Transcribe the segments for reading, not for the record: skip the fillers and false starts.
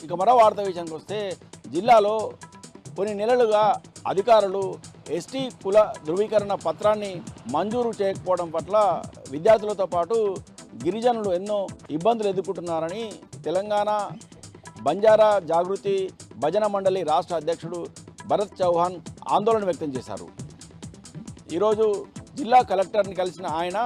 ఇక మరో వార్త విషయానికి వస్తే జిల్లాలో కొన్ని నెలలుగా అధికారులు ఎస్టీ కుల ధృవీకరణ పత్రాన్ని మంజూరు చేయకపోవడం పట్ల విద్యార్థులతో పాటు గిరిజనులు ఎన్నో ఇబ్బందులు ఎదుర్కొంటున్నారని తెలంగాణ బంజారా జాగృతి భజన మండలి రాష్ట్ర అధ్యక్షుడు భరత్ చౌహాన్ ఆందోళన వ్యక్తం చేశారు. ఈరోజు జిల్లా కలెక్టర్ని కలిసిన ఆయన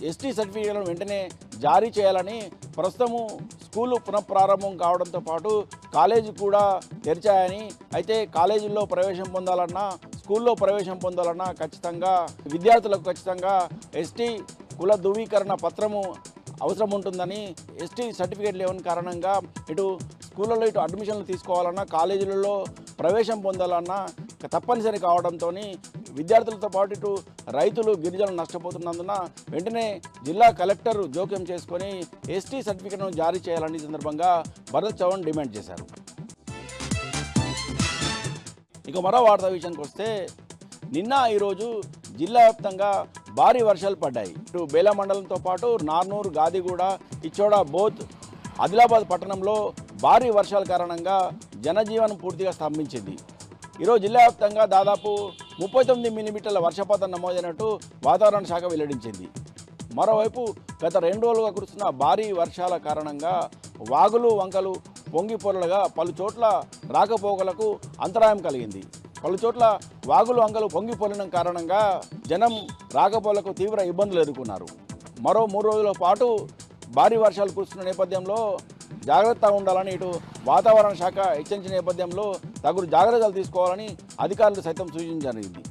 ఎస్టీ సర్టిఫికేట్లను వెంటనే జారీ చేయాలని, ప్రస్తుతము స్కూలు పునఃప్రారంభం కావడంతో పాటు కాలేజీ కూడా తెరిచాయని, అయితే కాలేజీల్లో ప్రవేశం పొందాలన్నా స్కూల్లో ప్రవేశం పొందాలన్నా ఖచ్చితంగా విద్యార్థులకు ఖచ్చితంగా ఎస్టీ కుల ధృవీకరణ పత్రము అవసరం ఉంటుందని, ఎస్టీ సర్టిఫికేట్ లేవని కారణంగా ఇటు స్కూళ్ళలో ఇటు అడ్మిషన్లు తీసుకోవాలన్నా కాలేజీలలో ప్రవేశం పొందాలన్నా తప్పనిసరి కావడంతో విద్యార్థులతో పాటు ఇటు రైతులు గిరిజనులు నష్టపోతున్నందున వెంటనే జిల్లా కలెక్టర్ జోక్యం చేసుకొని ఎస్టీ సర్టిఫికేట్ను జారీ చేయాలని సందర్భంగా భరత్ చౌహాన్ డిమాండ్ చేశారు. ఇక మరో వార్త విషయానికి వస్తే నిన్న ఈరోజు జిల్లా వ్యాప్తంగా భారీ వర్షాలు పడ్డాయి. ఇటు బేలా మండలంతో పాటు నార్నూరు, గాదిగూడ, ఇచ్చోడ, బోత్, ఆదిలాబాద్ పట్టణంలో భారీ వర్షాల కారణంగా జనజీవనం పూర్తిగా స్తంభించింది. ఈరోజు జిల్లా వ్యాప్తంగా దాదాపు 39 మిల్లీమీటర్ల వర్షపాతం నమోదైనట్టు వాతావరణ శాఖ వెల్లడించింది. మరోవైపు గత 2 రోజులుగా కురుస్తున్న భారీ వర్షాల కారణంగా వాగులు వంకలు పొంగిపొరలుగా పలు చోట్ల రాకపోకలకు అంతరాయం కలిగింది. పలు చోట్ల వాగులు వంకలు పొంగిపొరలడం కారణంగా జనం రాకపోకలకు తీవ్ర ఇబ్బందులు ఎదుర్కొన్నారు. మరో 3 రోజుల పాటు భారీ వర్షాలు కురుస్తున్న నేపథ్యంలో జాగ్రత్తగా ఉండాలని ఇటు వాతావరణ శాఖ హెచ్చరించిన నేపథ్యంలో తగు జాగ్రత్తలు తీసుకోవాలని అధికారులు సైతం సూచించడం జరిగింది.